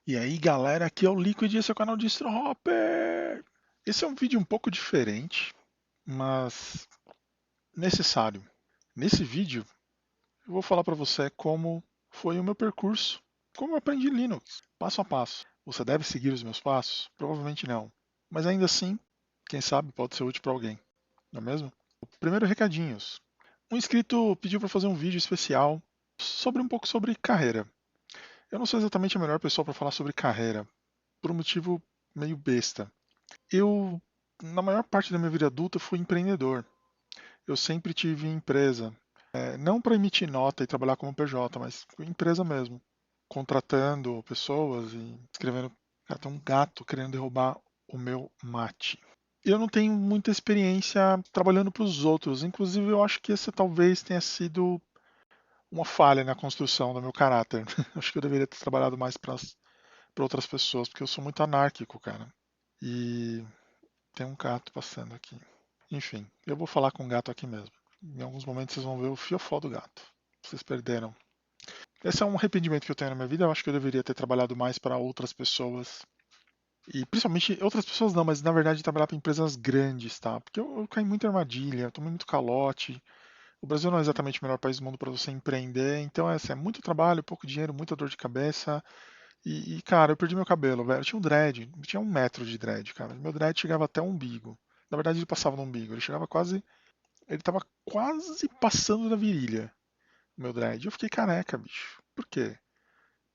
E aí, galera, aqui é o Liquid e esse é o canal de Distro Hopper. Esse é um vídeo um pouco diferente, mas necessário. Nesse vídeo, eu vou falar para você como foi o meu percurso, como eu aprendi Linux, passo a passo. Você deve seguir os meus passos? Provavelmente não. Mas ainda assim, quem sabe pode ser útil para alguém, não é mesmo? Primeiro, recadinhos. Um inscrito pediu para fazer um vídeo especial sobre um pouco sobre carreira. Eu não sou exatamente a melhor pessoa para falar sobre carreira, por um motivo meio besta. Eu, na maior parte da minha vida adulta, fui empreendedor. Eu sempre tive empresa. Não para emitir nota e trabalhar como PJ, mas empresa mesmo. Contratando pessoas e escrevendo. Cara, tem um gato querendo derrubar o meu mate. Eu não tenho muita experiência trabalhando para os outros. Inclusive, eu acho que essa talvez tenha sido uma falha na construção do meu caráter. Acho que eu deveria ter trabalhado mais para outras pessoas, porque eu sou muito anárquico, cara. E tem um gato passando aqui. Enfim, eu vou falar com o gato aqui mesmo. Em alguns momentos vocês vão ver o fiofó do gato. Vocês perderam. Esse é um arrependimento que eu tenho na minha vida. Eu acho que eu deveria ter trabalhado mais para outras pessoas. E principalmente, outras pessoas não, mas na verdade trabalhar para empresas grandes, tá? Porque eu caí muito em armadilha, tomei muito calote. O Brasil não é exatamente o melhor país do mundo para você empreender. Então, é muito trabalho, pouco dinheiro, muita dor de cabeça. Cara, eu perdi meu cabelo, velho. Eu tinha um dread, eu tinha 1 metro de dread, cara. Meu dread chegava até o umbigo. Na verdade, ele passava no umbigo. Ele chegava quase. Ele tava quase passando da virilha, o meu dread. Eu fiquei careca, bicho. Por quê?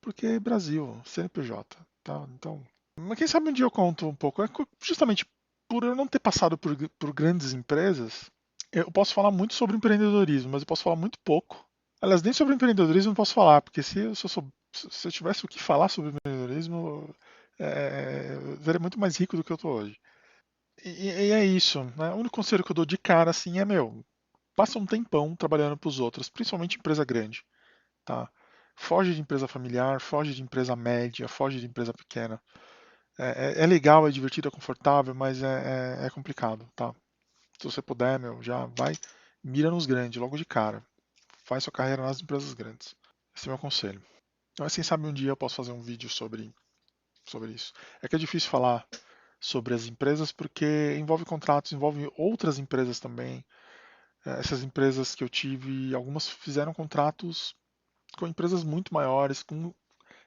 Porque Brasil, CNPJ, tá? Então. Mas quem sabe um dia eu conto um pouco. Justamente por eu não ter passado por grandes empresas, eu posso falar muito sobre empreendedorismo, mas eu posso falar muito pouco. Aliás, nem sobre empreendedorismo eu não posso falar, porque se eu tivesse o que falar sobre empreendedorismo, eu seria muito mais rico do que eu tô hoje. E é isso, né? O único conselho que eu dou de cara assim é, meu, passa um tempão trabalhando para os outros, principalmente empresa grande, tá? Foge de empresa familiar, foge de empresa média, foge de empresa pequena. É legal, é divertido, é confortável, mas é complicado, tá? Se você puder, meu, já vai, mira nos grandes, logo de cara. Faz sua carreira nas empresas grandes. Esse é o meu conselho. Mas quem sabe um dia eu posso fazer um vídeo sobre isso. É que é difícil falar sobre as empresas porque envolve contratos, envolve outras empresas também. Essas empresas que eu tive, algumas fizeram contratos com empresas muito maiores, com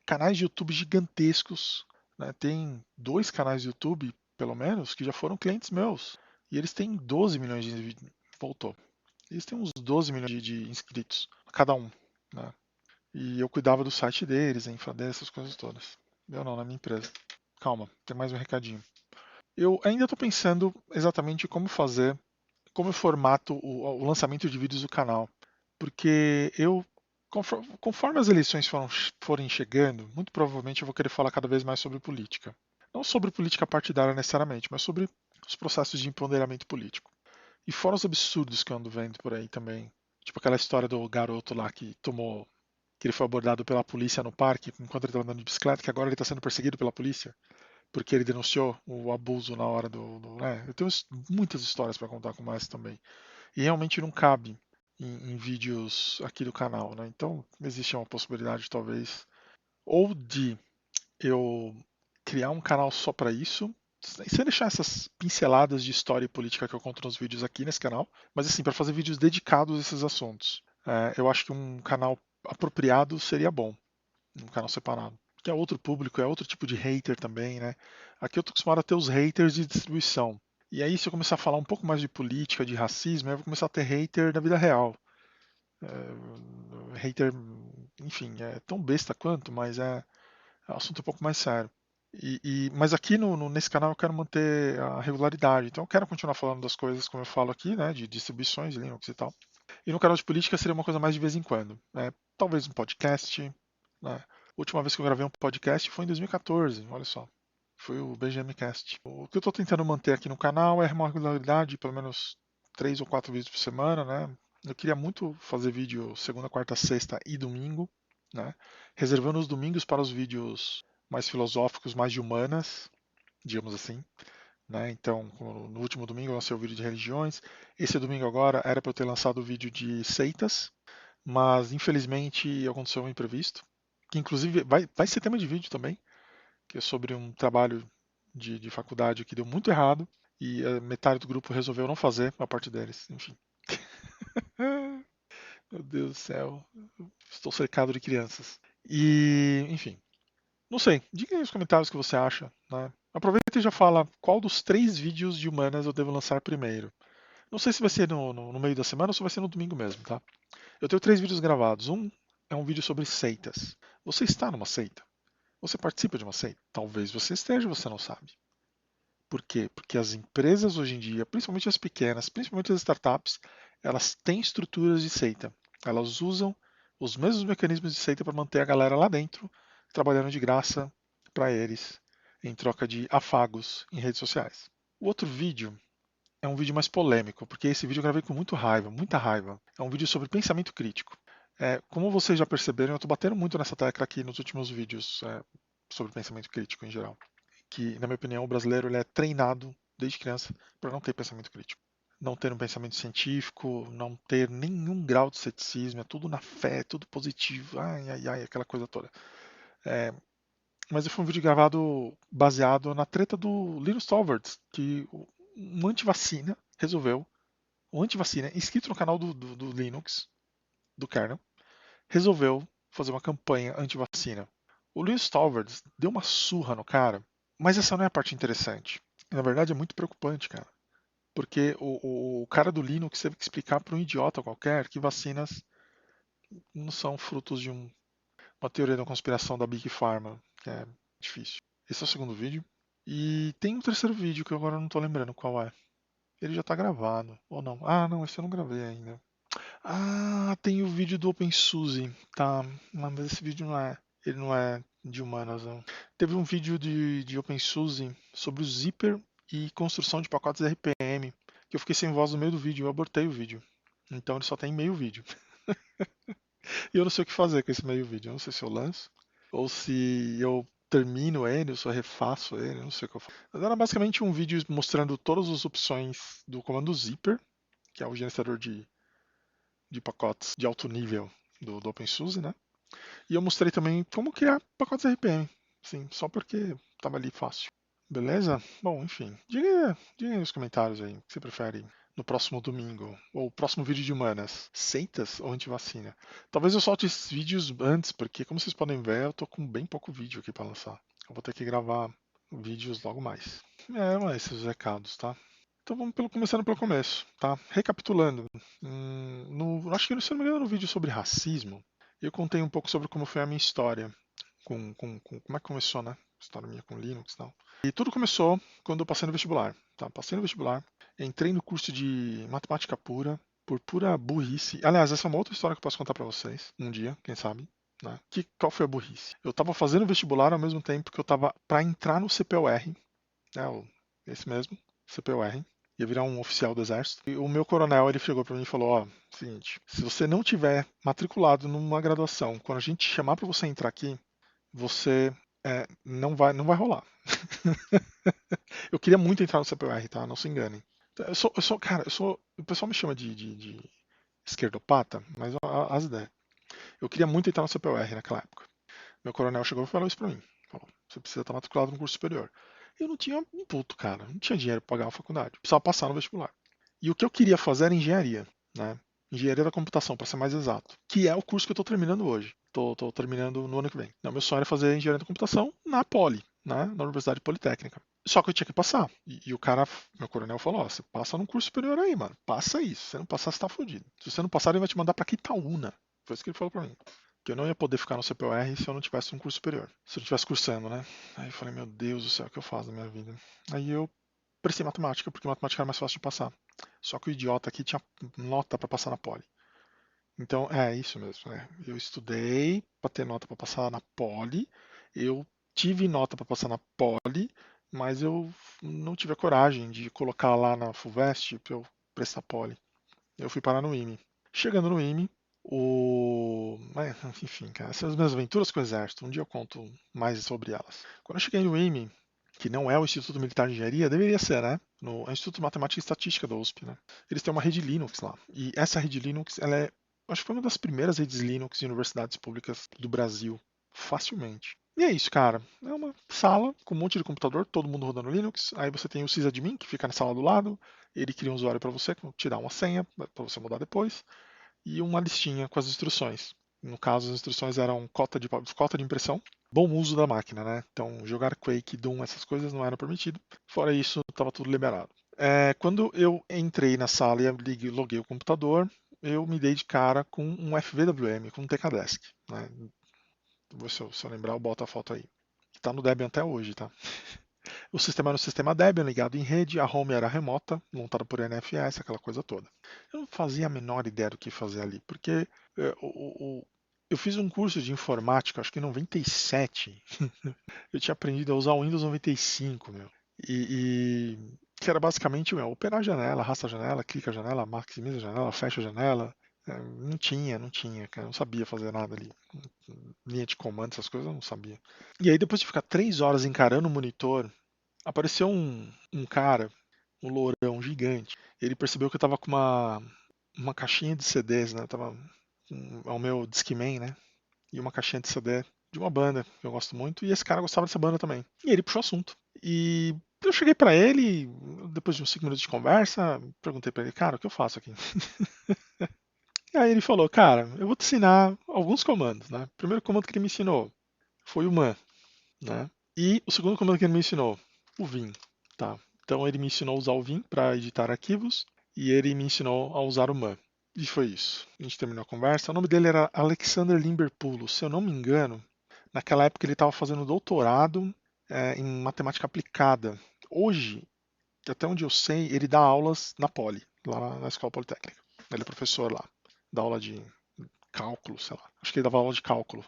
canais de YouTube gigantescos. Né? Tem 2 canais de YouTube, pelo menos, que já foram clientes meus. E eles têm 12 milhões de. Voltou. Eles têm uns 12 milhões de inscritos, cada um. Né? E eu cuidava do site deles, a infra deles, essas coisas todas. Eu não, na minha empresa. Calma, tem mais um recadinho. Eu ainda estou pensando exatamente como fazer, como eu formato o lançamento de vídeos do canal. Porque conforme as eleições forem chegando, muito provavelmente eu vou querer falar cada vez mais sobre política. Não sobre política partidária necessariamente, mas sobre os processos de empoderamento político. E fora os absurdos que eu ando vendo por aí também. Tipo aquela história do garoto lá que ele foi abordado pela polícia no parque enquanto ele estava andando de bicicleta, que agora ele está sendo perseguido pela polícia porque ele denunciou o abuso na hora né? Eu tenho muitas histórias para contar com essa também. E realmente não cabe em vídeos aqui do canal, né? Então existe uma possibilidade talvez ou de eu criar um canal só para isso, sem deixar essas pinceladas de história e política que eu conto nos vídeos aqui nesse canal, mas assim, para fazer vídeos dedicados a esses assuntos. Eu acho que um canal apropriado seria bom, um canal separado. Que é outro público, é outro tipo de hater também, né? Aqui eu tô acostumado a ter os haters de distribuição. E aí, se eu começar a falar um pouco mais de política, de racismo, eu vou começar a ter hater da vida real. Hater, enfim, é tão besta quanto, mas é um assunto um pouco mais sério. Mas aqui nesse canal eu quero manter a regularidade, então eu quero continuar falando das coisas como eu falo aqui, né, de distribuições, Linux e tal. E no canal de política seria uma coisa mais de vez em quando, né? Talvez um podcast, né? A última vez que eu gravei um podcast foi em 2014, olha só. Foi o BGM Cast. O que eu estou tentando manter aqui no canal é uma regularidade, pelo menos 3 ou 4 vídeos por semana, né? Eu queria muito fazer vídeo segunda, quarta, sexta e domingo, né? Reservando os domingos para os vídeos mais filosóficos, mais de humanas, digamos assim. Né? Então, no último domingo eu lancei o vídeo de religiões. Esse domingo agora era para eu ter lançado o vídeo de seitas, mas infelizmente aconteceu um imprevisto, que inclusive vai ser tema de vídeo também. que é sobre um trabalho de faculdade que deu muito errado e a metade do grupo resolveu não fazer a parte deles. Enfim. Meu Deus do céu. Estou cercado de crianças. E, enfim. Não sei. Diga aí nos comentários o que você acha. Né? Aproveita e já fala qual dos 3 vídeos de humanas eu devo lançar primeiro. Não sei se vai ser no meio da semana ou se vai ser no domingo mesmo, tá? Eu tenho 3 vídeos gravados. Um é um vídeo sobre seitas. Você está numa seita? Você participa de uma seita? Talvez você esteja, você não sabe. Por quê? Porque as empresas hoje em dia, principalmente as pequenas, principalmente as startups, elas têm estruturas de seita. Elas usam os mesmos mecanismos de seita para manter a galera lá dentro, trabalhando de graça para eles, em troca de afagos em redes sociais. O outro vídeo é um vídeo mais polêmico, porque esse vídeo eu gravei com muito raiva, muita raiva. É um vídeo sobre pensamento crítico. Como vocês já perceberam, eu estou batendo muito nessa tecla aqui nos últimos vídeos sobre pensamento crítico em geral. Que, na minha opinião, o brasileiro ele é treinado desde criança para não ter pensamento crítico. Não ter um pensamento científico, não ter nenhum grau de ceticismo, é tudo na fé, é tudo positivo, ai, ai, ai, aquela coisa toda. É, mas foi um vídeo gravado baseado na treta do Linus Torvalds, que um antivacina resolveu, um antivacina inscrito no canal do Linux, do kernel, resolveu fazer uma campanha anti-vacina. O Linus Torvalds deu uma surra no cara, mas essa não é a parte interessante. Na verdade é muito preocupante, cara. Porque o cara do Linux teve que explicar para um idiota qualquer que vacinas não são frutos de uma teoria da conspiração da Big Pharma, que é difícil. Esse é o segundo vídeo. E tem um terceiro vídeo que eu agora não tô lembrando qual é. Ele já tá gravado, ou não? Ah, não, esse eu não gravei ainda. Ah, tem o vídeo do OpenSUSE, tá? Mas esse vídeo não é. Ele não é de humanas, não. Teve um vídeo de OpenSUSE sobre o zipper e construção de pacotes RPM, que eu fiquei sem voz no meio do vídeo, eu abortei o vídeo. Então ele só tem meio vídeo. E eu não sei o que fazer com esse meio vídeo. Eu não sei se eu lanço, ou se eu termino ele, ou se eu refaço ele, eu não sei o que eu faço. Mas era basicamente um vídeo mostrando todas as opções do comando zipper, que é o gerenciador de pacotes de alto nível do OpenSUSE, né? E eu mostrei também como criar pacotes RPM, sim, só porque estava ali fácil. Beleza? Bom, enfim, diga aí nos comentários aí o que você prefere no próximo domingo, ou o próximo vídeo de humanas, seitas ou antivacina. Talvez eu solte esses vídeos antes, porque como vocês podem ver, eu tô com bem pouco vídeo aqui para lançar. Eu vou ter que gravar vídeos logo mais. Mas esses recados, tá? Então vamos começando pelo começo, tá? Recapitulando, acho que se não me engano no vídeo sobre racismo, eu contei um pouco sobre como foi a minha história, como é que começou, né? História minha com Linux e tal. E tudo começou quando eu passei no vestibular, tá? Passei no vestibular, entrei no curso de matemática pura, por pura burrice. Aliás, essa é uma outra história que eu posso contar pra vocês, um dia, quem sabe. Né? Qual foi a burrice? Eu tava fazendo vestibular ao mesmo tempo que eu tava para entrar no CPUR, né? Esse mesmo, CPUR, ia virar um oficial do exército. E o meu coronel, ele chegou para mim e falou, ó, seguinte, se você não tiver matriculado numa graduação, quando a gente chamar para você entrar aqui, você não vai rolar. Eu queria muito entrar no CPUR, tá? Não se enganem. Cara, o pessoal me chama de esquerdopata, mas as ideias. Eu queria muito entrar no CPUR naquela época. Meu coronel chegou e falou isso pra mim. Falou, você precisa estar matriculado no curso superior. Eu não tinha um puto, cara. Não tinha dinheiro para pagar a faculdade. Precisava passar no vestibular. E o que eu queria fazer era engenharia, né? Engenharia da computação, para ser mais exato. Que é o curso que eu estou terminando hoje. Estou terminando no ano que vem. Não, meu sonho era fazer engenharia da computação na Poli, né? Na Universidade Politécnica. Só que eu tinha que passar. E o cara, meu coronel, falou: ó, você passa num curso superior aí, mano. Passa isso. Se você não passar, você tá fudido. Se você não passar, ele vai te mandar para Quitaúna. Foi isso que ele falou para mim. Que eu não ia poder ficar no CPUR se eu não tivesse um curso superior. Se eu não estivesse cursando, né? Aí eu falei, meu Deus do céu, o que eu faço na minha vida? Aí eu prestei matemática, porque matemática era mais fácil de passar. Só que o idiota aqui tinha nota para passar na Poli. Então, é isso mesmo, né? Eu estudei para ter nota para passar na Poli. Eu tive nota para passar na Poli, mas eu não tive a coragem de colocar lá na FUVEST para eu prestar Poli. Eu fui parar no IME. Chegando no IME, enfim, cara, essas minhas aventuras com o Exército, um dia eu conto mais sobre elas. Quando eu cheguei no IME, que não é o Instituto Militar de Engenharia, deveria ser, né? No Instituto de Matemática e Estatística da USP, né? Eles têm uma rede Linux lá. E essa rede Linux, ela acho que foi uma das primeiras redes Linux de universidades públicas do Brasil, facilmente. E é isso, cara. É uma sala com um monte de computador, todo mundo rodando Linux. Aí você tem o sysadmin que fica na sala do lado. Ele cria um usuário para você, te dá uma senha para você mudar depois. E uma listinha com as instruções. No caso, as instruções eram cota de impressão, bom uso da máquina, né? Então, jogar Quake, Doom, essas coisas não era permitido. Fora isso, estava tudo liberado. Quando eu entrei na sala e loguei o computador, eu me dei de cara com um FVWM, com um TK-Desk. Né? Se eu lembrar, eu boto a foto aí. Está no Debian até hoje, tá? O sistema era um sistema Debian ligado em rede, a home era remota, montada por NFS, aquela coisa toda. Eu não fazia a menor ideia do que fazer ali, porque eu fiz um curso de informática, acho que em 97. Eu tinha aprendido a usar o Windows 95, meu. Que era basicamente, meu, operar a janela, arrasta a janela, clica a janela, maximiza a janela, fecha a janela. Não tinha, cara. Eu não sabia fazer nada ali. Linha de comando, essas coisas eu não sabia. E aí, depois de ficar 3 horas encarando o monitor, apareceu um cara, um lourão gigante. Ele percebeu que eu tava com uma caixinha de CDs, né? Tava ao meu Discman, né? E uma caixinha de CD de uma banda que eu gosto muito. E esse cara gostava dessa banda também. E ele puxou assunto. E eu cheguei pra ele, depois de uns 5 minutos de conversa, perguntei pra ele, cara, o que eu faço aqui? E aí ele falou, cara, eu vou te ensinar alguns comandos, né? O primeiro comando que ele me ensinou foi o man, né? E o segundo comando que ele me ensinou, o vim, tá? Então ele me ensinou a usar o vim para editar arquivos e ele me ensinou a usar o man. E foi isso. A gente terminou a conversa. O nome dele era Alexander Limberpulo. Se eu não me engano, naquela época ele estava fazendo doutorado em matemática aplicada. Hoje, até onde eu sei, ele dá aulas na Poli, lá na Escola Politécnica. Ele é professor lá. Dá aula de cálculo, sei lá. Acho que ele dava aula de cálculo.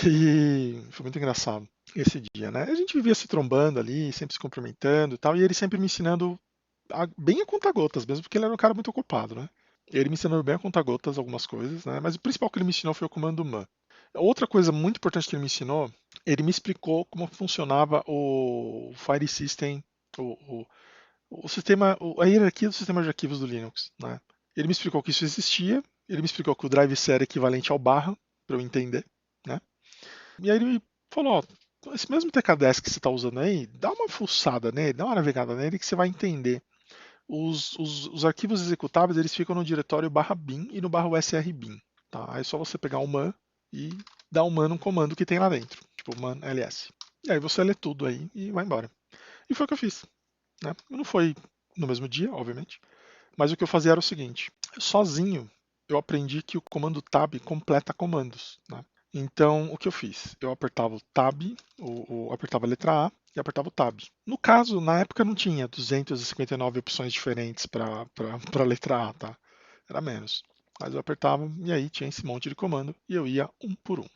E foi muito engraçado esse dia, né? A gente vivia se trombando ali, sempre se cumprimentando e tal, e ele sempre me ensinando bem a conta-gotas mesmo, porque ele era um cara muito ocupado, né? Ele me ensinando bem a conta-gotas algumas coisas, né? Mas o principal que ele me ensinou foi o comando man. Outra coisa muito importante que ele me ensinou, ele me explicou como funcionava o File System, o, o, o sistema, a hierarquia do sistema de arquivos do Linux, né? Ele me explicou que isso existia, ele me explicou que o drive C era equivalente ao barra, para eu entender, né? E aí ele falou, ó, esse mesmo TK10 que você está usando aí, dá uma fuçada nele, dá uma navegada nele que você vai entender. Os arquivos executáveis eles ficam no diretório barra bin e no barra usr bin. Tá? Aí é só você pegar o man e dar um man num comando que tem lá dentro, tipo man ls. E aí você lê tudo aí e vai embora. E foi o que eu fiz. Né? Não foi no mesmo dia, obviamente, mas o que eu fazia era o seguinte: sozinho eu aprendi que o comando tab completa comandos. Né? Então, o que eu fiz? Eu apertava o tab, apertava a letra A e apertava o tab. No caso, na época não tinha 259 opções diferentes para a letra A, tá? Era menos. Mas eu apertava e aí tinha esse monte de comando e eu ia um por um.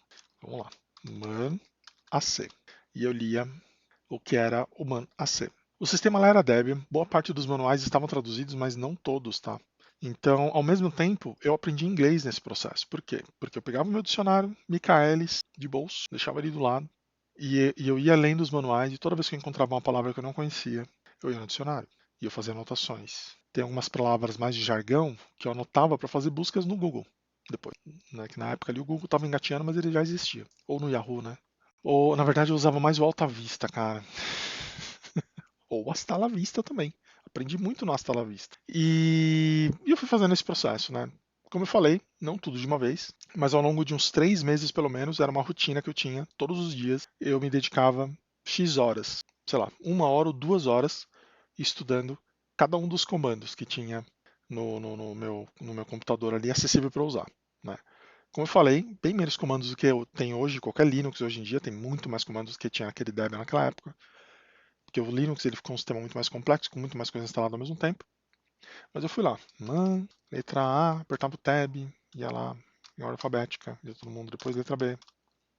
Vamos lá. Man AC. E eu lia o que era o man AC. O sistema lá era Debian, boa parte dos manuais estavam traduzidos, mas não todos, tá? Então, ao mesmo tempo, eu aprendi inglês nesse processo. Por quê? Porque eu pegava o meu dicionário, Michaelis, de bolso, deixava ali do lado, e eu ia lendo os manuais, e toda vez que eu encontrava uma palavra que eu não conhecia, eu ia no dicionário e eu fazia anotações. Tem algumas palavras mais de jargão que eu anotava para fazer buscas no Google depois. Né? Que na época ali o Google estava engatinhando, mas ele já existia. Ou no Yahoo, né? Ou, na verdade, eu usava mais o Alta Vista, cara. Ou Hasta la Vista também. Aprendi muito no Hasta la Vista. E eu fui fazendo esse processo, né? Como eu falei, não tudo de uma vez, mas ao longo de uns 3 meses pelo menos, era uma rotina que eu tinha todos os dias. Eu me dedicava X horas, sei lá, 1 hora ou 2 horas estudando cada um dos comandos que tinha no meu computador ali acessível para usar. Né? Como eu falei, bem menos comandos do que eu tenho hoje, qualquer Linux hoje em dia tem muito mais comandos do que tinha aquele Debian naquela época. Porque o Linux ele ficou um sistema muito mais complexo, com muito mais coisas instaladas ao mesmo tempo. Mas eu fui lá, letra A, apertava o tab, ia lá em ordem alfabética, ia todo mundo, depois letra B.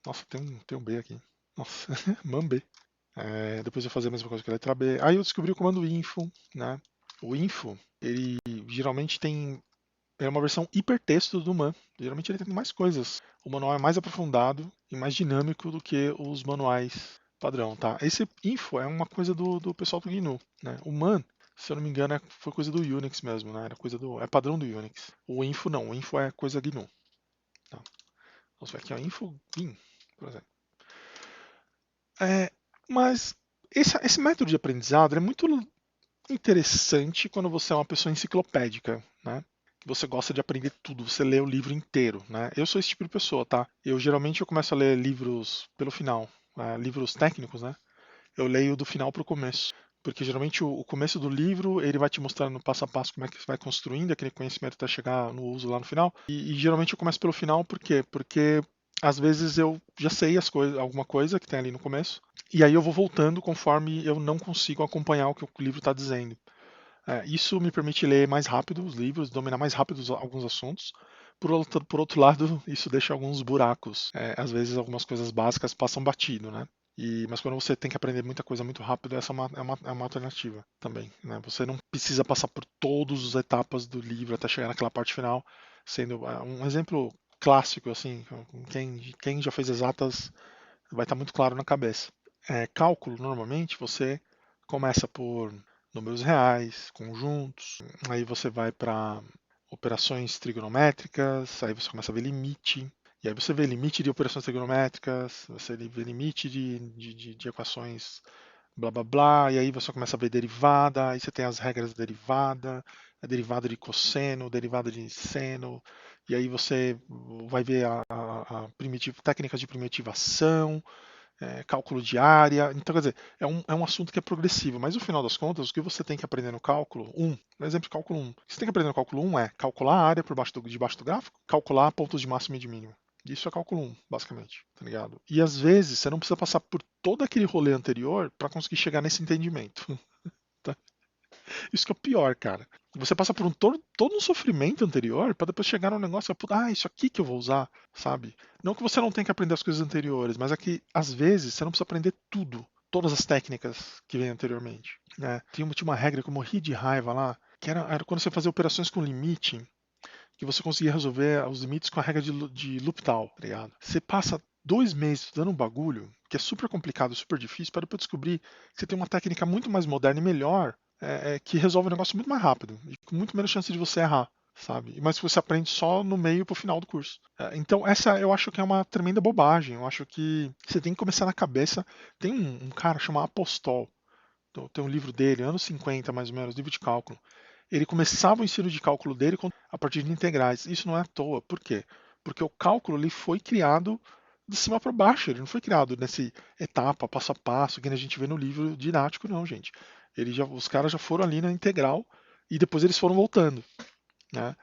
Nossa, tem um B aqui. Nossa, man B. Depois eu fazia a mesma coisa que a letra B. Aí eu descobri o comando info, né? O info, ele geralmente é uma versão hipertexto do man. Geralmente ele tem mais coisas. O manual é mais aprofundado e mais dinâmico do que os manuais padrão, tá? Esse info é uma coisa do pessoal do GNU, né? O man, se eu não me engano, foi coisa do Unix mesmo, né? Era coisa é padrão do Unix. O info não, o info é coisa GNU. Tá? Vamos ver aqui, ó, info bin, por exemplo. É, mas esse método de aprendizado é muito interessante quando você é uma pessoa enciclopédica, né? Que você gosta de aprender tudo, você lê o livro inteiro, né? Eu sou esse tipo de pessoa, tá? Eu começo a ler livros pelo final, livros técnicos, né? Eu leio do final para o começo, porque geralmente o começo do livro ele vai te mostrando passo a passo como é que você vai construindo aquele conhecimento até chegar no uso lá no final. E geralmente eu começo pelo final, por quê? Porque às vezes eu já sei as coisas, alguma coisa que tem ali no começo, e aí eu vou voltando conforme eu não consigo acompanhar o que o livro está dizendo. Isso me permite ler mais rápido os livros, dominar mais rápido alguns assuntos. Por outro lado, isso deixa alguns buracos. Às vezes algumas coisas básicas passam batido, né? Mas quando você tem que aprender muita coisa muito rápido, essa é uma alternativa também, né? Você não precisa passar por todas as etapas do livro até chegar naquela parte final, sendo um exemplo clássico, assim, quem já fez exatas vai estar muito claro na cabeça. Cálculo, normalmente, você começa por números reais, conjuntos, aí você vai para operações trigonométricas, aí você começa a ver limite, e aí você vê limite de operações trigonométricas, você vê limite de equações blá blá blá, e aí você começa a ver derivada, aí você tem as regras da derivada, a derivada de cosseno, derivada de seno, e aí você vai ver técnicas de primitivação, cálculo de área. Então, quer dizer, é um assunto que é progressivo, mas no final das contas, o que você tem que aprender no cálculo por exemplo, de cálculo 1, o que você tem que aprender no cálculo 1 é calcular a área por debaixo do gráfico, calcular pontos de máximo e de mínimo. Isso é cálculo 1, basicamente, tá ligado? E às vezes você não precisa passar por todo aquele rolê anterior para conseguir chegar nesse entendimento. Tá? Isso que é o pior, cara. Você passa por todo um sofrimento anterior para depois chegar num negócio e falar, isso aqui que eu vou usar, sabe? Não que você não tenha que aprender as coisas anteriores, mas é que às vezes você não precisa aprender tudo, todas as técnicas que vêm anteriormente. Né? Tinha uma regra que eu morri de raiva lá, que era quando você fazia operações com limite, que você conseguia resolver os limites com a regra de L'Hopital, tá ligado? Você passa 2 meses estudando um bagulho que é super complicado, super difícil, para depois descobrir que você tem uma técnica muito mais moderna e melhor, que resolve o negócio muito mais rápido e com muito menos chance de você errar, sabe? Mas que você aprende só no meio pro final do curso. Então essa eu acho que é uma tremenda bobagem. Eu acho que você tem que começar na cabeça. Tem um cara chamado Apostol, tem um livro dele, anos 50 mais ou menos, livro de cálculo. Ele começava o ensino de cálculo dele a partir de integrais. Isso não é à toa. Por quê? Porque o cálculo ele foi criado de cima para baixo. Ele não foi criado nessa etapa, passo a passo, que a gente vê no livro didático, não, gente. Os caras já foram ali na integral e depois eles foram voltando, né?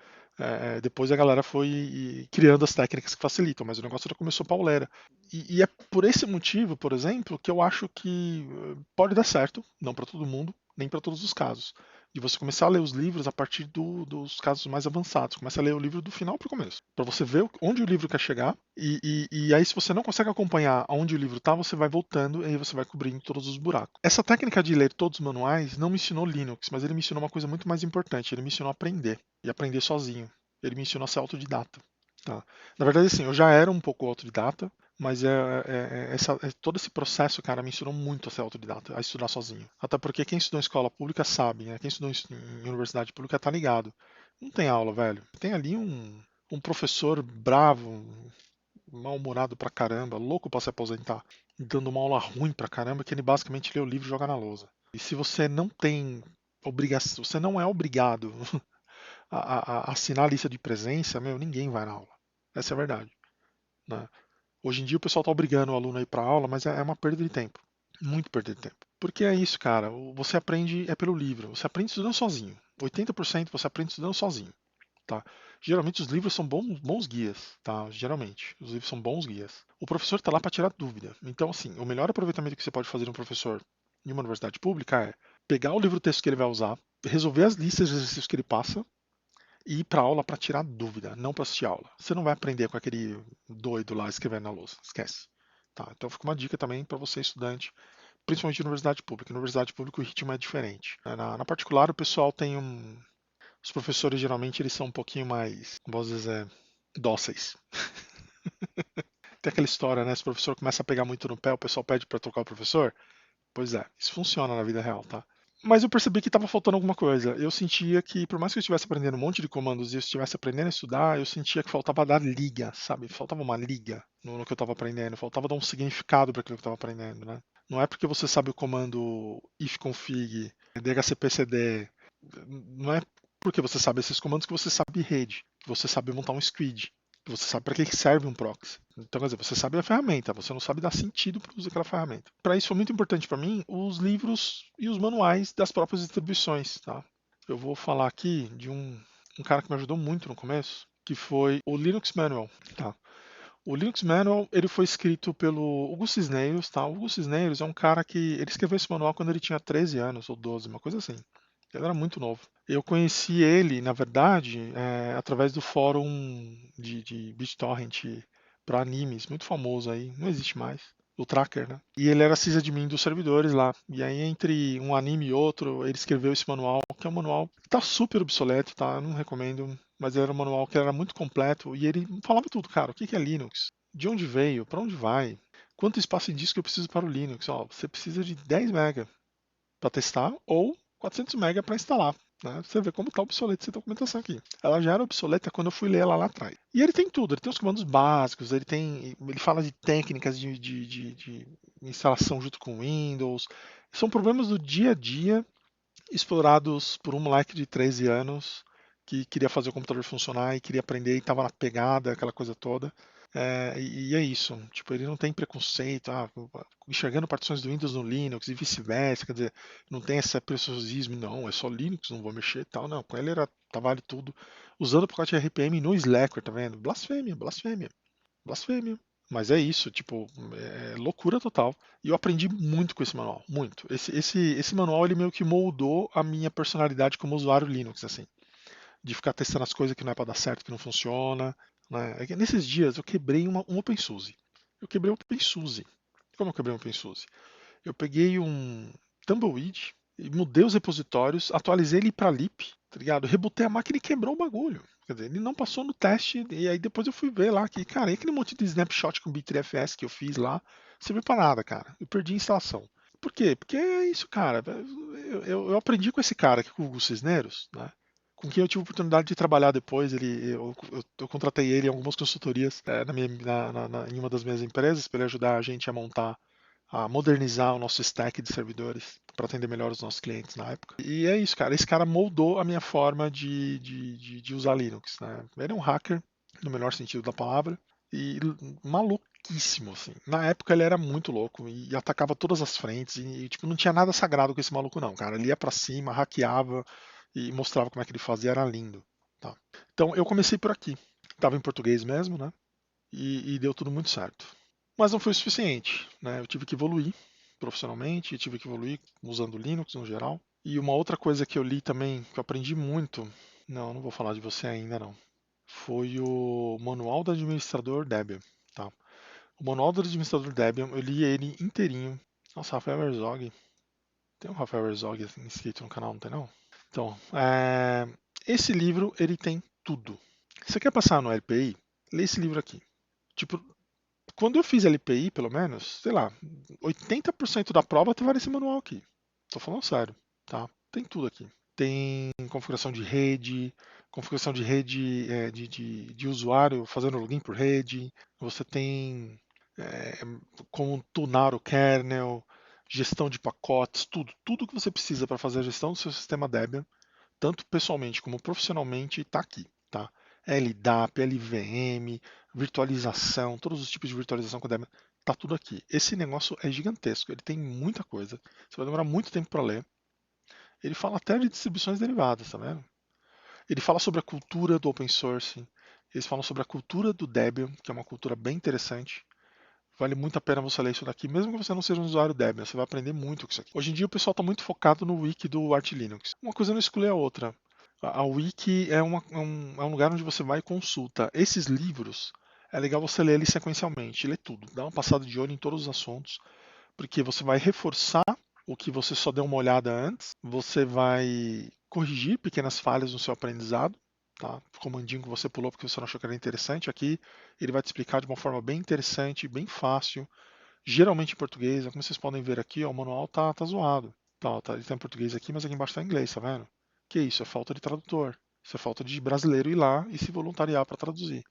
Depois a galera foi criando as técnicas que facilitam, mas o negócio já começou pauleira. E é por esse motivo, por exemplo, que eu acho que pode dar certo, não para todo mundo, nem para todos os casos. De você começar a ler os livros a partir dos casos mais avançados. Começa a ler o livro do final para o começo. Para você ver onde o livro quer chegar. E aí, se você não consegue acompanhar onde o livro está, você vai voltando e aí você vai cobrindo todos os buracos. Essa técnica de ler todos os manuais não me ensinou Linux, mas ele me ensinou uma coisa muito mais importante. Ele me ensinou a aprender e aprender sozinho. Ele me ensinou a ser autodidata. Tá? Na verdade, assim, eu já era um pouco autodidata, mas todo esse processo, cara, me ensinou muito a ser autodidata, a estudar sozinho. Até porque quem estudou em escola pública sabe, né? Quem estudou em universidade pública tá ligado. Não tem aula, velho. Tem ali um professor bravo, mal-humorado pra caramba, louco pra se aposentar, dando uma aula ruim pra caramba, que ele basicamente lê o livro e joga na lousa. E se você não tem obrigação, você não é obrigado a assinar a lista de presença, meu, ninguém vai na aula. Essa é a verdade. Né? Hoje em dia o pessoal está obrigando o aluno a ir para a aula, mas é uma perda de tempo. Muito perda de tempo. Porque é isso, cara. Você aprende pelo livro. Você aprende estudando sozinho. 80% você aprende estudando sozinho. Tá? Geralmente os livros são bons guias, tá? Geralmente, os livros são bons guias. O professor está lá para tirar dúvida. Então, assim, o melhor aproveitamento que você pode fazer de um professor em uma universidade pública é pegar o livro-texto que ele vai usar, resolver as listas de exercícios que ele passa e ir para aula para tirar dúvida, não para assistir aula. Você não vai aprender com aquele doido lá escrevendo na lousa, esquece. Tá? Então fica uma dica também para você estudante, principalmente em universidade pública. Em universidade pública o ritmo é diferente. Na particular o pessoal tem os professores geralmente eles são um pouquinho mais, vamos dizer, dóceis. Tem aquela história, né? Se o professor começa a pegar muito no pé, o pessoal pede para trocar o professor. Pois é, isso funciona na vida real, tá? Mas eu percebi que estava faltando alguma coisa. Eu sentia que, por mais que eu estivesse aprendendo um monte de comandos e eu estivesse aprendendo a estudar, eu sentia que faltava dar liga, sabe? Faltava uma liga no que eu estava aprendendo, faltava dar um significado para aquilo que eu estava aprendendo, né? Não é porque você sabe o comando ifconfig, dhcpcd, não é porque você sabe esses comandos que você sabe rede, que você sabe montar um squid, que você sabe para que serve um proxy. Então, quer dizer, você sabe a ferramenta, você não sabe dar sentido para o uso daquela ferramenta. Para isso foi muito importante para mim os livros e os manuais das próprias distribuições, tá? Eu vou falar aqui de um cara que me ajudou muito no começo, que foi o Linux Manual, tá? O Linux Manual, ele foi escrito pelo Hugo Cisneiros, tá? O Hugo Cisneiros é um cara que ele escreveu esse manual quando ele tinha 13 anos ou 12, uma coisa assim. Ele era muito novo. Eu conheci ele, na verdade, através do fórum de BitTorrent para animes, muito famoso aí, não existe mais. O Tracker, né? E ele era sysadmin dos servidores lá. E aí, entre um anime e outro, ele escreveu esse manual, que é um manual que tá super obsoleto, tá? Eu não recomendo, mas era um manual que era muito completo e ele falava tudo, cara. O que é Linux? De onde veio? Para onde vai? Quanto espaço em disco eu preciso para o Linux? Ó, você precisa de 10 MB para testar ou 400 MB para instalar. Né? Você vê como está obsoleta essa documentação aqui. Ela já era obsoleta quando eu fui ler ela lá atrás. E ele tem tudo, ele tem os comandos básicos, ele fala de técnicas de instalação junto com Windows. São problemas do dia a dia explorados por um moleque de 13 anos que queria fazer o computador funcionar e queria aprender e estava na pegada, aquela coisa toda. E é isso. Tipo, ele não tem preconceito, enxergando partições do Windows no Linux e vice-versa. Quer dizer, não tem esse preciosismo, não, é só Linux, não vou mexer e tal. Não, com ele era vale tudo. Usando o pacote RPM no Slackware, tá vendo? Blasfêmia, blasfêmia, blasfêmia. Mas é isso, tipo, é loucura total. E eu aprendi muito com esse manual, muito. Esse manual ele meio que moldou a minha personalidade como usuário Linux, assim, de ficar testando as coisas que não é para dar certo, que não funciona. Né? É que nesses dias eu quebrei um OpenSUSE. Eu quebrei um OpenSUSE. Como eu quebrei um OpenSUSE? Eu peguei um Tumbleweed, e mudei os repositórios, atualizei ele para lib, tá ligado? Rebutei a máquina e quebrou o bagulho. Quer dizer, ele não passou no teste, e aí depois eu fui ver lá que, cara, e aquele monte de snapshot com Bit3fs que eu fiz lá, serviu para nada, cara. Eu perdi a instalação. Por quê? Porque é isso, cara. Eu aprendi com esse cara aqui, com o Hugo Cisneros, né? Com quem eu tive a oportunidade de trabalhar depois. Eu contratei ele em algumas consultorias em uma das minhas empresas para ele ajudar a gente a modernizar o nosso stack de servidores para atender melhor os nossos clientes na época. E é isso, cara. Esse cara moldou a minha forma de usar Linux. Né? Ele é um hacker, no melhor sentido da palavra, e maluquíssimo, assim. Na época ele era muito louco e atacava todas as frentes e tipo, não tinha nada sagrado com esse maluco, não, cara. Ele ia pra cima, hackeava e mostrava como é que ele fazia, era lindo. Tá? Então eu comecei por aqui. Tava em português mesmo, né? E deu tudo muito certo. Mas não foi o suficiente, né? Eu tive que evoluir profissionalmente, tive que evoluir usando Linux no geral. E uma outra coisa que eu li também, que eu aprendi muito, não vou falar de você ainda não, foi o Manual do Administrador Debian, tá? O Manual do Administrador Debian, eu li ele inteirinho. Nossa, Rafael Herzog. Tem um Rafael Herzog inscrito no canal, não tem não? Então, esse livro, ele tem tudo. Você quer passar no LPI? Lê esse livro aqui. Tipo, quando eu fiz LPI, pelo menos, sei lá, 80% da prova tava nesse manual aqui. Tô falando sério, tá? Tem tudo aqui. Tem configuração de rede de usuário fazendo login por rede. Você tem é, como tunar o kernel, gestão de pacotes, tudo que você precisa para fazer a gestão do seu sistema Debian, tanto pessoalmente como profissionalmente, está aqui, tá? LDAP, LVM, virtualização, todos os tipos de virtualização com Debian, tá tudo aqui. Esse negócio é gigantesco, ele tem muita coisa. Você vai demorar muito tempo para ler. Ele fala até de distribuições derivadas, tá vendo? Ele fala sobre a cultura do open source. Eles falam sobre a cultura do Debian, que é uma cultura bem interessante. Vale muito a pena você ler isso daqui, mesmo que você não seja um usuário Debian, você vai aprender muito com isso aqui. Hoje em dia o pessoal está muito focado no wiki do Arch Linux. Uma coisa não exclui a outra. A wiki é um lugar onde você vai e consulta. Esses livros, é legal você ler eles sequencialmente, ler tudo, dá uma passada de olho em todos os assuntos, porque você vai reforçar o que você só deu uma olhada antes, você vai corrigir pequenas falhas no seu aprendizado, tá? Comandinho que você pulou porque você não achou que era interessante, aqui ele vai te explicar de uma forma bem interessante, bem fácil, geralmente em português. Como vocês podem ver aqui, ó, o manual tá zoado. Tá, ele tá em português aqui, mas aqui embaixo tá em inglês, tá vendo? Que isso? É falta de tradutor. Isso é falta de brasileiro ir lá e se voluntariar para traduzir.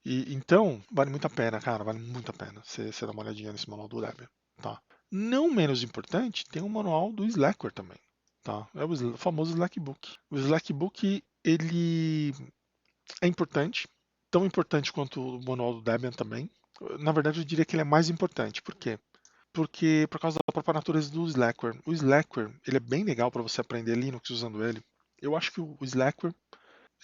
E então, vale muito a pena, cara, vale muito a pena você dar uma olhadinha nesse manual do Debian, tá? Não menos importante, tem um manual do Slackware também, tá? É o famoso Slackbook. O Slackbook, ele é importante, tão importante quanto o manual do Debian também. Na verdade, eu diria que ele é mais importante. Por quê? Porque por causa da própria natureza do Slackware. O Slackware, ele é bem legal para você aprender Linux usando ele. Eu acho que o Slackware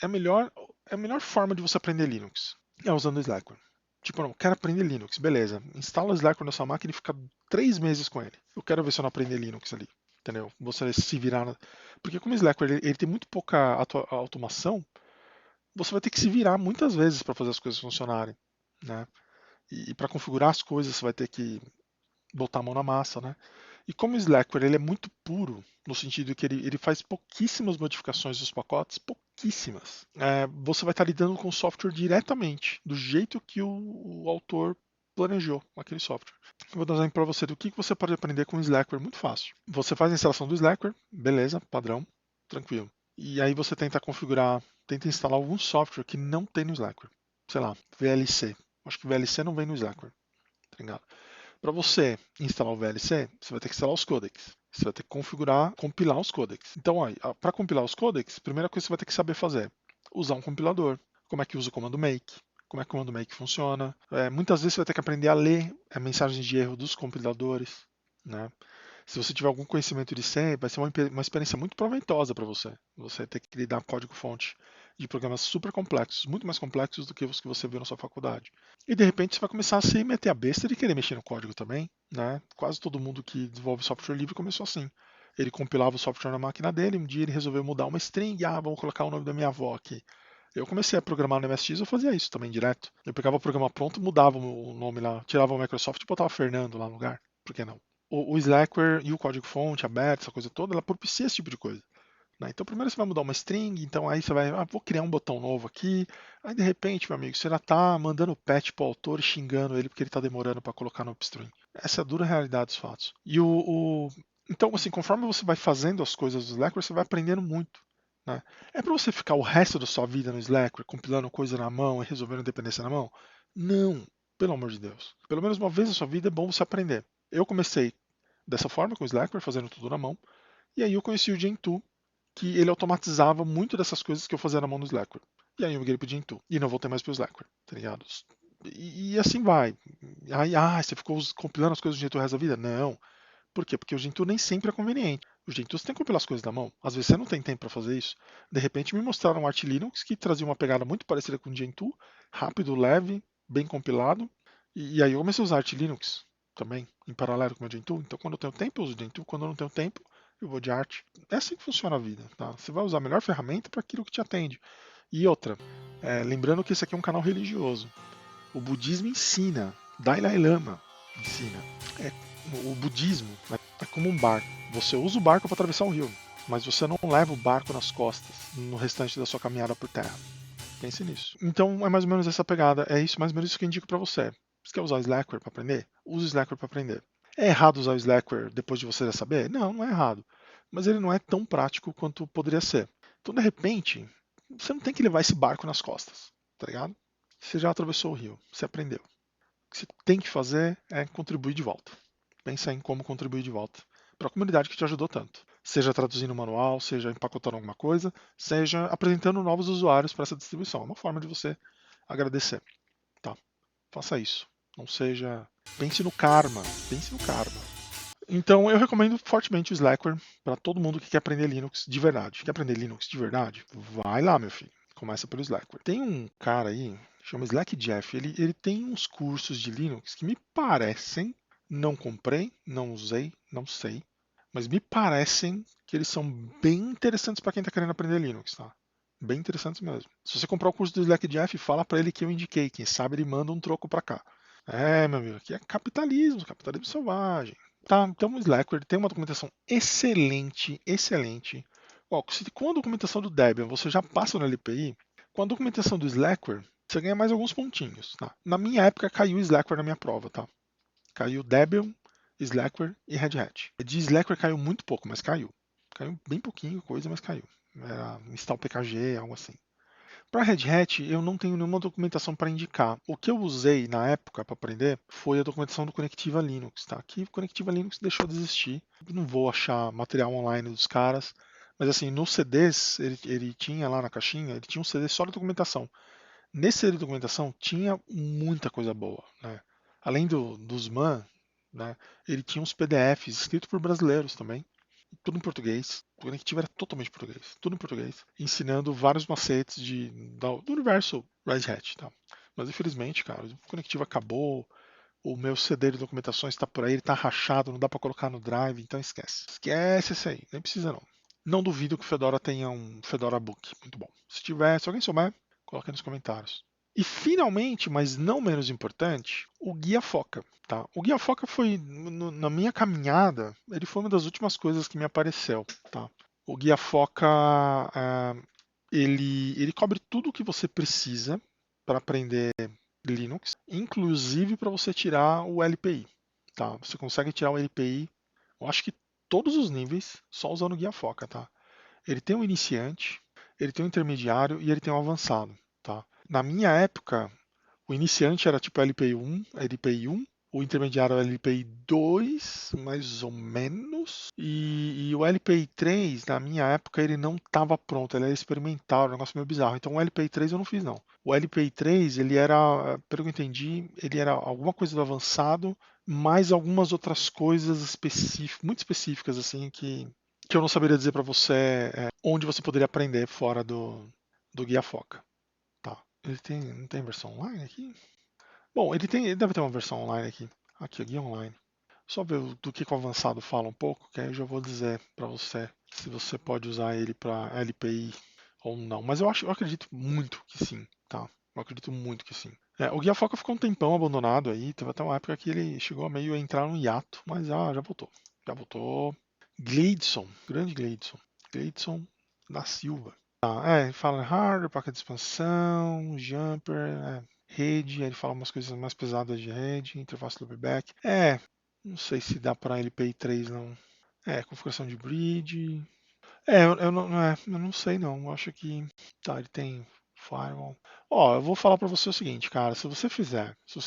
é a melhor forma de você aprender Linux. É usando o Slackware. Tipo, não, quero aprender Linux, beleza. Instala o Slackware na sua máquina e fica 3 meses com ele. Eu quero ver se eu não aprender Linux ali. Entendeu? Você se virar. Porque como o Slackware ele tem muito pouca automação, você vai ter que se virar muitas vezes para fazer as coisas funcionarem. Né? E para configurar as coisas, você vai ter que botar a mão na massa, né? E como o Slackware ele é muito puro, no sentido que ele faz pouquíssimas modificações dos pacotes, pouquíssimas, você vai estar lidando com o software diretamente, do jeito que o autor planejou aquele software. Eu vou dar um exemplo para você do que você pode aprender com o Slackware, muito fácil. Você faz a instalação do Slackware, beleza, padrão, tranquilo. E aí você tenta configurar, tenta instalar algum software que não tem no Slackware. Sei lá, VLC. Acho que VLC não vem no Slackware, tá ligado? Para você instalar o VLC, você vai ter que instalar os codecs. Você vai ter que configurar, compilar os codecs. Então, para compilar os codecs, a primeira coisa que você vai ter que saber fazer, usar um compilador. Como é que usa o comando make, como é que o comando make funciona. Muitas vezes você vai ter que aprender a ler a mensagem de erro dos compiladores. Né? Se você tiver algum conhecimento de C, vai ser uma experiência muito proveitosa para você. Você ter que lidar com código-fonte de programas super complexos, muito mais complexos do que os que você viu na sua faculdade. E de repente você vai começar a se meter a besta de querer mexer no código também. Né? Quase todo mundo que desenvolve software livre começou assim. Ele compilava o software na máquina dele, um dia ele resolveu mudar uma string, vamos colocar o nome da minha avó aqui. Eu comecei a programar no MSX, eu fazia isso também direto. Eu pegava o programa pronto, mudava o nome lá, tirava o Microsoft e botava Fernando lá no lugar. Por que não? O Slackware e o código-fonte aberto, essa coisa toda, ela propicia esse tipo de coisa. Né? Então, primeiro você vai mudar uma string, então aí você vai, vou criar um botão novo aqui. Aí, de repente, meu amigo, você já está mandando patch para o autor e xingando ele porque ele está demorando para colocar no upstream. Essa é a dura realidade dos fatos. Então, assim, conforme você vai fazendo as coisas do Slackware, você vai aprendendo muito. Né? É para você ficar o resto da sua vida no Slackware, compilando coisa na mão e resolvendo dependência na mão? Não, pelo amor de Deus. Pelo menos uma vez na sua vida é bom você aprender. Eu comecei dessa forma com o Slackware, fazendo tudo na mão. E aí eu conheci o Gentoo, que ele automatizava muito dessas coisas que eu fazia na mão no Slackware. E aí eu migrei pro Gentoo. E não voltei mais pro Slackware, tá ligado? E assim vai. Aí, você ficou compilando as coisas do Gentoo o resto da vida? Não. Por quê? Porque o Gentoo nem sempre é conveniente. O Gentoo você tem que compilar as coisas na mão. Às vezes você não tem tempo para fazer isso. De repente me mostraram um Arch Linux que trazia uma pegada muito parecida com o Gentoo, rápido, leve, bem compilado. E aí eu comecei a usar Arch Linux também, em paralelo com o Gentoo. Então quando eu tenho tempo eu uso o Gentoo, quando eu não tenho tempo eu vou de Arch. É assim que funciona a vida. Tá? Você vai usar a melhor ferramenta para aquilo que te atende. E outra, lembrando que esse aqui é um canal religioso. O budismo ensina, Dalai Lama ensina. É, o budismo é como um barco. Você usa o barco para atravessar um rio, mas você não leva o barco nas costas no restante da sua caminhada por terra. Pense nisso. Então é mais ou menos essa pegada. É isso mais ou menos isso que eu indico para você. Você quer usar o Slackware para aprender? Use o Slackware para aprender. É errado usar o Slackware depois de você já saber? Não, não é errado. Mas ele não é tão prático quanto poderia ser. Então, de repente, você não tem que levar esse barco nas costas, tá ligado? Você já atravessou o rio, você aprendeu. O que você tem que fazer é contribuir de volta. Pensa em como contribuir de volta para a comunidade que te ajudou tanto. Seja traduzindo o manual, seja empacotando alguma coisa, seja apresentando novos usuários para essa distribuição. É uma forma de você agradecer. Tá? Faça isso. Não seja. Pense no karma. Pense no karma. Então eu recomendo fortemente o Slackware para todo mundo que quer aprender Linux de verdade. Quer aprender Linux de verdade? Vai lá, meu filho. Começa pelo Slackware. Tem um cara aí, chama Slack Jeff, ele tem uns cursos de Linux que me parecem, não comprei, não usei, não sei, mas me parecem que eles são bem interessantes para quem está querendo aprender Linux, tá? Bem interessantes mesmo. Se você comprar o curso do Slack Jeff, fala para ele que eu indiquei. Quem sabe ele manda um troco para cá. Meu amigo, aqui é capitalismo, capitalismo selvagem. Tá, então o Slackware tem uma documentação excelente, excelente. Ó, com a documentação do Debian você já passa no LPI, com a documentação do Slackware você ganha mais alguns pontinhos. Tá? Na minha época caiu o Slackware na minha prova, tá? Caiu Debian, Slackware e Red Hat. De Slackware caiu muito pouco, mas caiu. Caiu bem pouquinho coisa, mas caiu. Era install PKG, algo assim. Para Red Hat, eu não tenho nenhuma documentação para indicar. O que eu usei na época para aprender foi a documentação do Conectiva Linux, tá? Que o Conectiva Linux deixou de existir. Eu não vou achar material online dos caras, mas assim, nos CDs, ele tinha lá na caixinha, ele tinha um CD só de documentação. Nesse CD de documentação tinha muita coisa boa, né? Além dos MAN, né? Ele tinha uns PDFs escritos por brasileiros também, tudo em português. O Conectivo era totalmente português, tudo em português, ensinando vários macetes do universo Red Hat. Tá? Mas infelizmente, cara, o Conectivo acabou, o meu CD de documentações está por aí, ele está rachado, não dá para colocar no Drive, então esquece. Esquece isso aí, nem precisa não. Não duvido que o Fedora tenha um Fedora Book, muito bom. Se tiver, se alguém souber, coloque nos comentários. E finalmente, mas não menos importante, o Guia Foca. Tá? O Guia Foca foi, na minha caminhada, ele foi uma das últimas coisas que me apareceu. Tá? O Guia Foca, ele cobre tudo o que você precisa para aprender Linux, inclusive para você tirar o LPI. Tá? Você consegue tirar o LPI, eu acho que todos os níveis, só usando o Guia Foca. Tá? Ele tem um iniciante, ele tem um intermediário e ele tem um avançado. Tá? Na minha época, o iniciante era tipo LPI 1, o intermediário era LPI 2, mais ou menos, e o LPI 3, na minha época, ele não estava pronto, ele era experimental, era um negócio meio bizarro. Então o LPI 3 eu não fiz não. O LPI 3, ele era, pelo que eu entendi, ele era alguma coisa do avançado, mais algumas outras coisas muito específicas, assim, que eu não saberia dizer para você onde você poderia aprender fora do Guia Foca. Tá. Não tem versão online aqui? Bom, ele deve ter uma versão online aqui. Aqui, o guia online. Só ver do que o avançado fala um pouco, que aí eu já vou dizer para você se você pode usar ele para LPI ou não. Mas eu acredito muito que sim, tá? Eu acredito muito que sim. O Guia Foca ficou um tempão abandonado aí, teve até uma época que ele chegou a meio a entrar no hiato, mas já voltou. Já voltou. Gleidson, grande Gleidson. Gleidson da Silva. Ele fala hardware, placa de expansão, jumper, rede, aí ele fala umas coisas mais pesadas de rede, interface loopback. Não sei se dá para LPI 3 não. Configuração de bridge. Eu não sei não. Eu acho que ele tem firewall. Eu vou falar para você o seguinte, cara, se você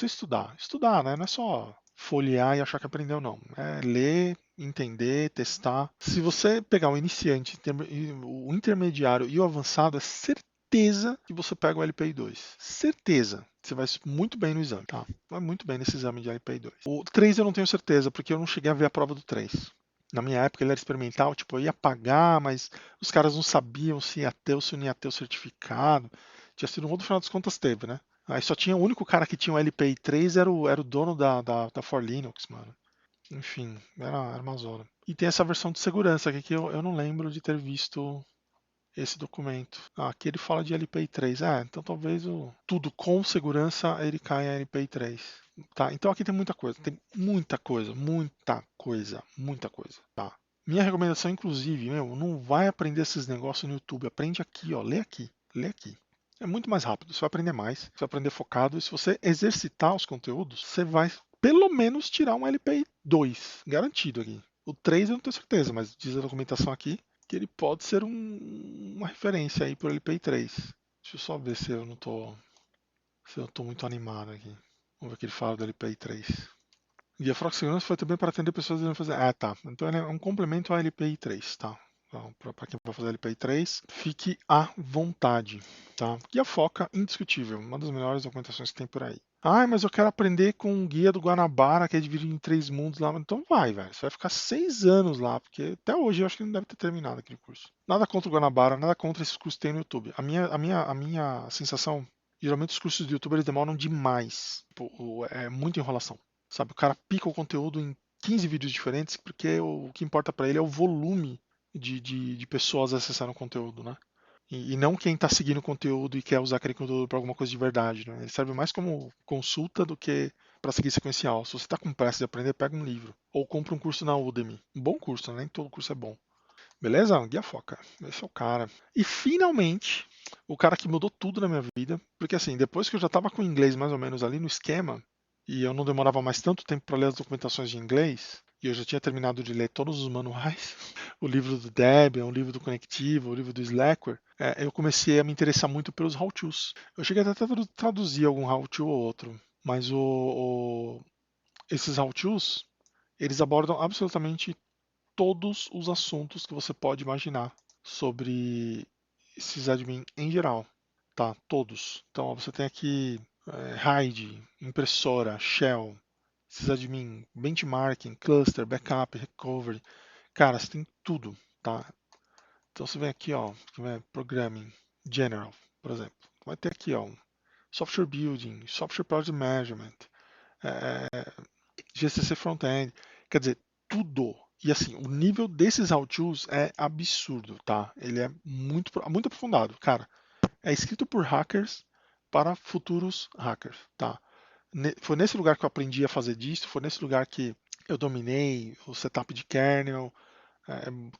estudar, né? Não é só folhear e achar que aprendeu, não. É ler, entender, testar. Se você pegar o iniciante, o intermediário e o avançado, é certeza que você pega o LPI 2. Certeza. Você vai muito bem no exame, tá? Vai muito bem nesse exame de LPI 2. O 3 eu não tenho certeza, porque eu não cheguei a ver a prova do 3. Na minha época ele era experimental, tipo, eu ia pagar, mas os caras não sabiam se ia ter ou se não ia ter o certificado. Tinha sido um no final das contas teve, né? Aí só tinha o único cara que tinha o LPI 3 era o dono da For Linux, mano. Enfim, era uma zona. E tem essa versão de segurança aqui que eu não lembro de ter visto esse documento. Aqui ele fala de LPI 3. Então talvez tudo com segurança ele caia em LPI 3. Tá? Então aqui tem muita coisa. Tem muita coisa, muita coisa, muita coisa. Tá? Minha recomendação, inclusive, não vai aprender esses negócios no YouTube. Aprende aqui, ó. Lê aqui. Lê aqui. É muito mais rápido, você vai aprender mais, você vai aprender focado, e se você exercitar os conteúdos, você vai pelo menos tirar um LPI 2, garantido aqui. O 3 eu não tenho certeza, mas diz a documentação aqui que ele pode ser uma referência aí para o LPI 3. Deixa eu só ver se eu tô muito animado aqui. Vamos ver o que ele fala do LPI 3. Guia Frox Segurança foi também para atender pessoas que fazer. Tá. Então ele é um complemento ao LPI 3, tá? Então, para quem vai fazer LPI 3, fique à vontade, tá? Guia Foca, indiscutível, uma das melhores documentações que tem por aí. Mas eu quero aprender com o guia do Guanabara, que é dividido em 3 mundos lá. Então vai, velho. Você vai ficar 6 anos lá, porque até hoje eu acho que não deve ter terminado aquele curso. Nada contra o Guanabara, nada contra esses cursos que tem no YouTube. A minha sensação, geralmente os cursos do YouTube eles demoram demais. É muita enrolação. Sabe, o cara pica o conteúdo em 15 vídeos diferentes, porque o que importa para ele é o volume de pessoas acessando o conteúdo, né? E não quem está seguindo o conteúdo e quer usar aquele conteúdo para alguma coisa de verdade, né? Ele serve mais como consulta do que para seguir sequencial. Se você está com pressa de aprender, pega um livro. Ou compra um curso na Udemy. Um bom curso, né? Nem todo curso é bom. Beleza? Guia Foca. Esse é o cara. E finalmente, o cara que mudou tudo na minha vida. Porque assim, depois que eu já estava com o inglês mais ou menos ali no esquema, e eu não demorava mais tanto tempo para ler as documentações de inglês, e eu já tinha terminado de ler todos os manuais, o livro do Debian, o livro do Conectivo, o livro do Slackware, eu comecei a me interessar muito pelos how-tos. Eu cheguei até a traduzir algum how-to ou outro, mas esses how-tos, eles abordam absolutamente todos os assuntos que você pode imaginar sobre sysadmin em geral, tá? Todos. Então, ó, você tem aqui RAID, impressora, shell, sysadmin, benchmarking, cluster, backup, recovery. Cara, você tem tudo, tá? Então você vem aqui, ó, programming, general, por exemplo. Vai ter aqui, ó, software building, software project management, GCC front-end, quer dizer, tudo. E assim, o nível desses how-tos é absurdo, tá? Ele é muito aprofundado, cara. É escrito por hackers para futuros hackers, tá? Foi nesse lugar que eu aprendi a fazer disso, foi nesse lugar que eu dominei o setup de kernel.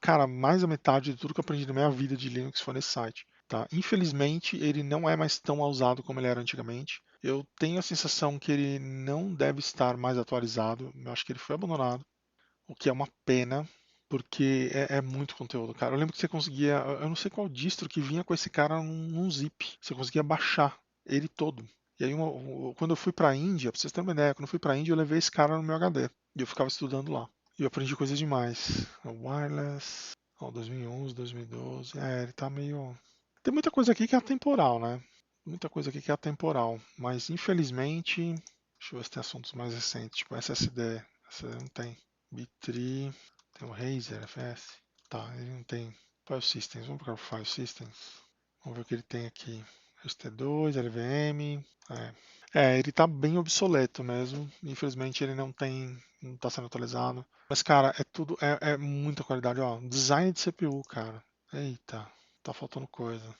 Cara, mais da metade de tudo que eu aprendi na minha vida de Linux foi nesse site. Tá? Infelizmente, ele não é mais tão usado como ele era antigamente. Eu tenho a sensação que ele não deve estar mais atualizado. Eu acho que ele foi abandonado, o que é uma pena, porque é muito conteúdo, cara. Eu lembro que você conseguia, eu não sei qual distro que vinha com esse cara num zip. Você conseguia baixar ele todo. E aí, quando eu fui para a Índia, pra vocês terem uma ideia, quando eu fui para a Índia, eu levei esse cara no meu HD. E eu ficava estudando lá. E eu aprendi coisas demais. Wireless, 2011, 2012. Ele tá meio. Tem muita coisa aqui que é atemporal, né? Muita coisa aqui que é atemporal. Mas infelizmente. Deixa eu ver se tem assuntos mais recentes, tipo SSD. SSD não tem. Bitree. Tem o Razer FS. Tá, ele não tem. File Systems. Vamos procurar o File Systems. Vamos ver o que ele tem aqui. ST2, LVM. Ele tá bem obsoleto mesmo. Infelizmente ele não tem. Não tá sendo atualizado. Mas, cara, é tudo. É muita qualidade. Ó, design de CPU, cara. Eita, tá faltando coisa.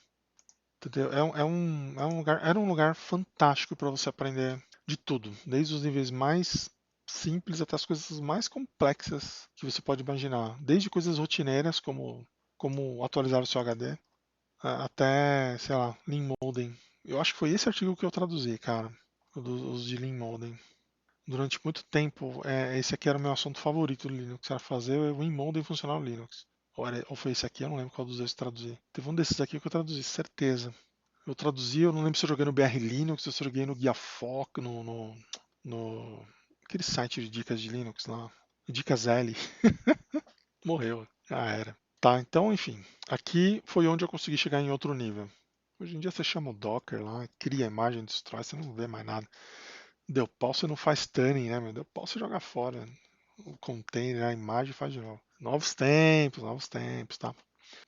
Entendeu? Era um lugar fantástico para você aprender de tudo, desde os níveis mais simples até as coisas mais complexas que você pode imaginar, desde coisas rotineiras como atualizar o seu HD, até, sei lá, Lean Modem. Eu acho que foi esse artigo que eu traduzi, cara, os de Lean Modem. Durante muito tempo, esse aqui era o meu assunto favorito do Linux, era fazer o Lean Modem funcionar no Linux. Ou foi esse aqui, eu não lembro qual dos dois eu traduzi. Teve um desses aqui que eu traduzi, certeza. Eu traduzi, eu não lembro se eu joguei no BR Linux, ou se eu joguei no GuiaFoc, no aquele site de dicas de Linux lá. Dicas L. Morreu, já era. Tá, então, enfim. Aqui foi onde eu consegui chegar em outro nível. Hoje em dia você chama o Docker lá, cria a imagem, destrói, você não vê mais nada. Deu pau, você não faz tuning, né, meu? Deu pau, você joga fora o container, a imagem e faz de novo. Novos tempos, tá?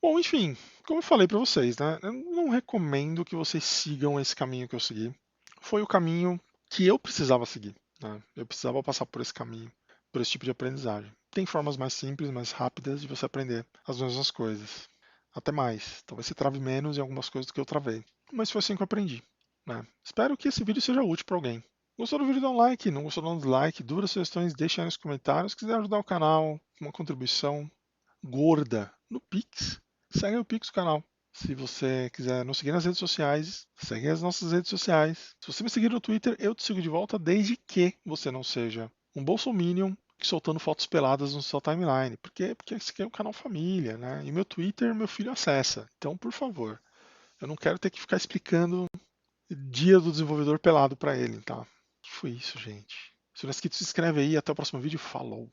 Bom, enfim, como eu falei para vocês, né? Eu não recomendo que vocês sigam esse caminho que eu segui. Foi o caminho que eu precisava seguir, né? Eu precisava passar por esse caminho, por esse tipo de aprendizagem. Tem formas mais simples, mais rápidas de você aprender as mesmas coisas. Até mais. Talvez você trave menos em algumas coisas do que eu travei. Mas foi assim que eu aprendi, né? Espero que esse vídeo seja útil para alguém. Gostou do vídeo, dá um like. Não gostou, dá um dislike. Dúvidas, sugestões, deixe aí nos comentários. Se quiser ajudar o canal, uma contribuição gorda no Pix, segue o Pix do canal. Se você quiser nos seguir nas redes sociais, segue as nossas redes sociais. Se você me seguir no Twitter, eu te sigo de volta, desde que você não seja um bolsominion soltando fotos peladas no seu timeline. Por quê? Porque esse aqui é um canal família, né? E meu Twitter, meu filho acessa. Então, por favor, eu não quero ter que ficar explicando dia do desenvolvedor pelado para ele, tá? Foi isso, gente. Se não é inscrito, se inscreve aí. Até o próximo vídeo. Falou!